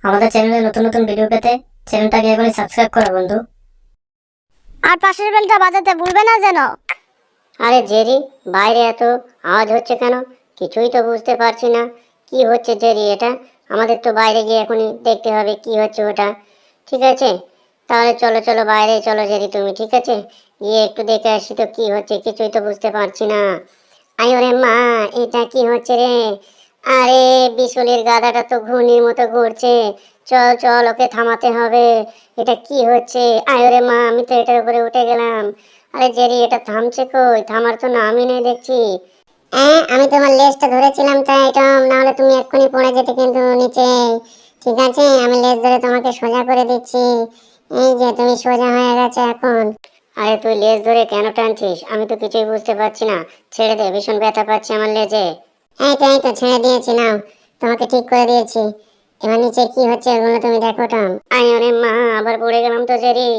আমাদের চ্যানেলে নতুন নতুন ভিডিও পেতে চ্যানেলটাকে এখনই সাবস্ক্রাইব করো বন্ধু। আর পাশের বেলটা বাজাতে ভুলবে না যেন। আরে জেরি, বাইরে এত আওয়াজ হচ্ছে কেন? কিছুই তো বুঝতে পারছি না। কি হচ্ছে জেরি এটা? আমাদের তো বাইরে গিয়ে এখনই দেখতে হবে কি হচ্ছে ওটা। ঠিক আছে, তাহলে চলো চলো বাইরে চলো জেরি, তুমি ঠিক আছে? গিয়ে একটু দেখে আসি তো কি হচ্ছে, কিছুই তো বুঝতে পারছি না। আরে মা, এটা কি হচ্ছে রে? আরে বিশালের গাধাটা তো ঘূর্ণির মতো ঘুরছে। চল চল, ওকে থামাতে হবে। এটা কি হচ্ছে? আরে মা, আমি তো এটার উপরে উঠে গেলাম। আরে জেরি, এটা থামছে কই? থামার তো নামই নেই দেখছি। আমি তোমার লেজটা ধরেছিলাম তাই টম, না হলে তুমি এক্ষুনি পড়ে যেতে কিন্তু নিচে। ঠিক আছে, আমি লেজ ধরে তোমাকে সোজা করে দিচ্ছি। এই যে তুমি সোজা হয়ে গেছে এখন। আরে তুই লেজ ধরে কেন টানছিস? আমি তো কিছুই বুঝতে পারছি না। ছেড়ে দে, ভীষণ ব্যথা পাচ্ছি আমার লেজে। এই তো ছেড়ে দিয়েছি, নাও, তোমাকে ঠিক করে দিয়েছি। এবার নিচে কি হচ্ছে ওগুলো তুমি দেখো টম। আরে মা, আবার পড়ে গেলাম তো জেরি।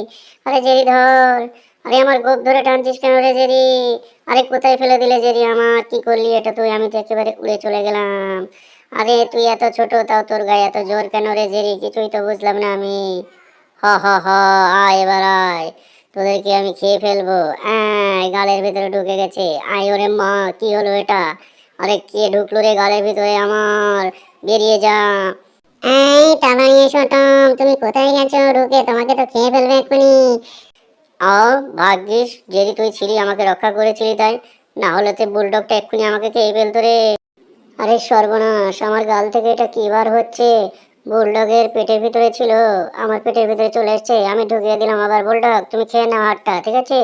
আরে জেরি ধর। আরে আমার গোপ ধরে টানছিস কেন রে জেরি? আরে কোথায় ফেলে দিলে জেরি? আমার কি করলি এটা তুই? আমি তো একেবারে উড়ে চলে গেলাম। আরে তুই এত ছোট, তাও তোর গায়ে এত জোর কেন রে জেরি? কিছুই তো বুঝলাম না আমি। হ হ হ, আয় এবার আয়। তোদেরকে আমি খেয়ে ফেলবো। আয়, গালের ভিতরে ঢুকে গেছে। আয় ওরে মা, কি হলো এটা? আরে কে ঢুকলো রে গালের ভিতরে আমার? বেরিয়ে যা। এই তাড়াতাড়ি এসো টম, তুমি কোথায় গেছো? ঢুকে তোমাকে তো খেয়ে ফেলবে এক্ষুনি। ভাগ্যিস জেরি তুই ছিলি, আমাকে রক্ষা করেছিলি তাই। না হলে তো বুলডগটা এক্ষুনি আমাকে খেয়ে ফেলতো রে। আরে সর্বনাশ, আমার গাল থেকে এটা কি বার হচ্ছে? বুলডগের পেটের ভিতরে ছিল, আমার পেটের ভিতরে চলে এসছে। আমি ঢুকিয়ে দিলাম আবার। বুলডগ, তুমি খেয়ে নাও হাতটা, ঠিক আছে?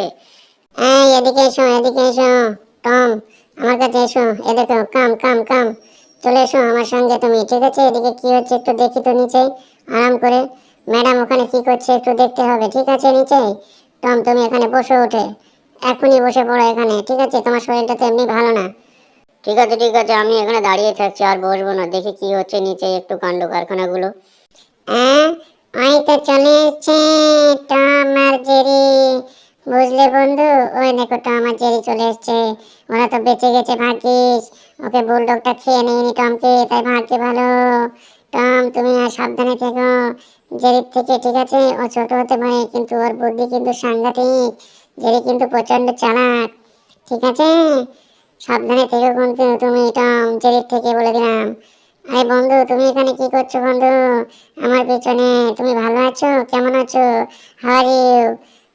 এই এদিকে এসো, এদিকে এসো। টম, আমার কাছে এসো। এ দেখো, কাম কাম কাম। চলে এসো আমার সঙ্গে তুমি, ঠিক আছে? এদিকে কি হচ্ছে একটু দেখি তো নিচে, আরাম করে। ম্যাডাম ওখানে কি করছে একটু দেখতে হবে, ঠিক আছে? নিচে টম, তুমি এখানে বসে ওঠে, এখনই বসে পড়ো এখানে, ঠিক আছে? তোমার শরীরটা তো এমনি ভালো না। ঠিক আছে ঠিক আছে, আমি এখানে দাঁড়িয়ে থাকছি, আর বসবো না। দেখি কি হচ্ছে নিচে একটু কাণ্ড কারখানাগুলো। হ্যাঁ, ওই তো চলে এসছে টম আর জেরি। বুঝলে বন্ধু, ওই দেখো টম আর জেরি চলে এসছে। ওরা তো বেঁচে গেছে, ভাগ্যিস। ওকে বুলডগটা খেয়ে নেয়নি টমকে, তাই ভাগ্যে ভালো। টম, তুমি আর সাবধানে থেকো জেরির থেকে, ঠিক আছে? ও ছোট হতে পারে কিন্তু ওর বুদ্ধি কিন্তু সাংঘাতিক। জেরি কিন্তু প্রচন্ড চালাক, ঠিক আছে? সাবধানে থেকো কিন্তু তুমি টম, জেরির থেকে বলে দিলাম। আরে বন্ধু, তুমি এখানে কি করছো বন্ধু? আমার পেছনে। তুমি ভালো আছো? কেমন আছো? How are you?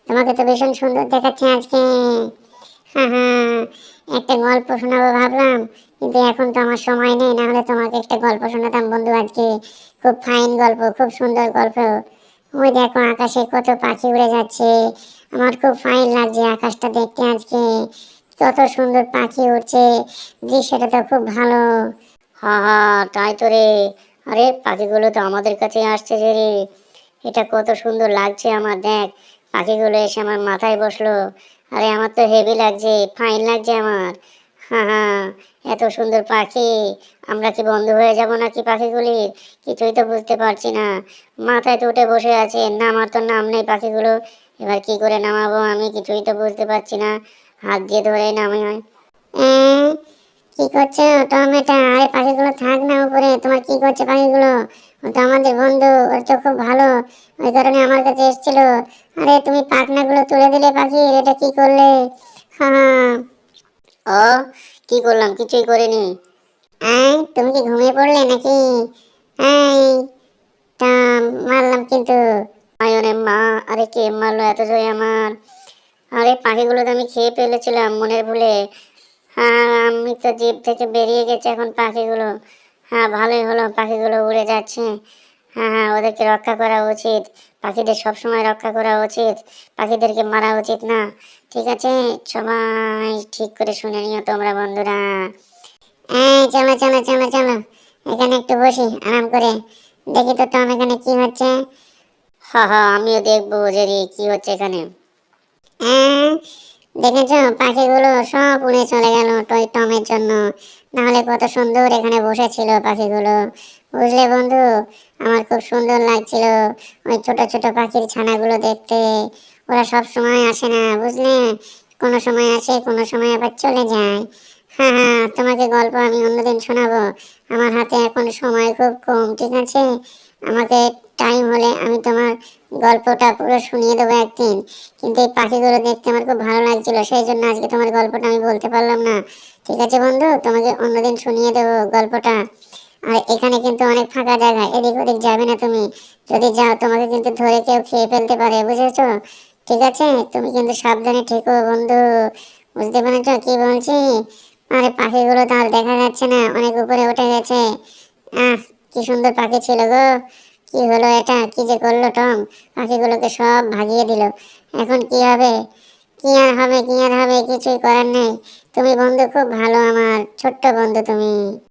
তোমাকে তো ভীষণ সুন্দর দেখাচ্ছে আজকে। হ্যাঁ হ্যাঁ, একটা গল্প শোনাবো ভাবলাম, কিন্তু এখন তো আমার সময় নেই, না হলে তোমাকে একটা গল্প শোনাতাম বন্ধু আজকে। খুব ফাইন গল্প, খুব সুন্দর গল্প। ওই দেখো আকাশে কত পাখি উড়ে যাচ্ছে। আমার খুব ফাইন লাগছে আকাশটা দেখতে আজকে। কত সুন্দর পাখি উড়ছে, দৃশ্যটা তো খুব ভালো। হা হা, তাই তো রে। আরে পাখিগুলো তো আমাদের কাছে আসছে যে রে। এটা কত সুন্দর লাগছে আমার, দেখ। পাখিগুলো এসে আমার মাথায় বসলো। আরে আমার তো হেভি লাগছে, ফাইন লাগছে আমার। হ্যাঁ হ্যাঁ, এত সুন্দর পাখি। আমরা কি বন্ধু হয়ে যাব নাকি পাখিগুলির? কিছুই তো বুঝতে পারছি না। মাথায় তো উঠে বসে আছে, নামার তো নাম নেই পাখিগুলো। এবার কি করে নামাবো আমি, কিছুই তো বুঝতে পারছি না। হাত দিয়ে ধরে নামাই হয়। কি করছো টমেটো? আরে পাখিগুলো থাক না উপরে, তোমার কি করছে পাখিগুলো? ও তো আমাদের বন্ধু, ওর তো খুব ভালো, ওই কারণে আমার কাছে এসেছিল। আরে তুমি পাখনাগুলো তুলে দিলে পাখির, এটা কি করলে? হ্যাঁ। ও, কি করলাম? কিছুই করিনি। তুমি কি ঘুমিয়ে পড়লে নাকি? এই, তা মারলাম কিন্তু। আরে মা, আরে কে মারলো এত জোরে আমার? আরে পাখিগুলো তো আমি খেয়ে ফেলেছিলাম মনের ভুলে। হ্যাঁ, আমি তো জিপ থেকে বেরিয়ে গেছে এখন পাখিগুলো। হ্যাঁ, ভালোই হলো, পাখিগুলো উড়ে যাচ্ছে। হ্যাঁ হ্যাঁ, ওদেরকে রক্ষা করা উচিত। পাখিদের সবসময় রক্ষা করা উচিত, পাখিদেরকে মারা উচিত না। ঠিক আছে, সবাই ঠিক করে শুনে নিও তোমরা বন্ধুরা। এই চলো চলো চলো চলো, এখানে একটু বসি আরাম করে, দেখি তো টম এখানে কি হচ্ছে। হ্যাঁ হ্যাঁ, আমিও দেখবো যে কি হচ্ছে এখানে। হ্যাঁ, দেখেছো পাখিগুলো সব উড়ে চলে গেল টমের জন্য। নাহলে কত সুন্দর এখানে বসেছিল পাখিগুলো। বুঝলে বন্ধু, আমার খুব সুন্দর লাগছিল ওই ছোট ছোট পাখির ছানাগুলো দেখতে। ওরা সব সময় আসে না, বুঝলে? কোনো সময় আসে, কোনো সময় আবার চলে যায়। হ্যাঁ হ্যাঁ, তোমাকে গল্প আমি অন্যদিন শোনাবো। আমার হাতে এখন সময় খুব কম, ঠিক আছে? আমাকে টাইম হলে আমি তোমার গল্পটা পুরো শুনিয়ে দেবো একদিন। কিন্তু এই পাখিগুলো দেখতে আমার খুব ভালো লাগছিল, সেই জন্য আজকে তোমার গল্পটা আমি বলতে পারলাম না। ঠিক আছে বন্ধু, তোমাকে অন্যদিন শুনিয়ে দেবো গল্পটা। আর এখানে কিন্তু অনেক ফাঁকা জায়গা, এদিক ওদিক যাবে না তুমি। যদি যাও তোমাকে কিন্তু ধরে কেউ খেয়ে ফেলতে পারে, বুঝেছো? ঠিক আছে, তুমি কিন্তু সাবধানে থেকো বন্ধু। বুঝতে পেরেছো কি বলছি? আরে পাখিগুলো তো আর দেখা যাচ্ছে না, অনেক উপরে উঠে গেছে। আহ, কি সুন্দর পাখি ছিল গো। কি হলো এটা, কি যে করলো টম? পাখিগুলোকে সব ভাগিয়ে দিল। এখন কি হবে? কি আর হবে, কি আর হবে, কিছুই করার নেই। তুমি বন্ধু খুব ভালো, আমার ছোট্ট বন্ধু তুমি।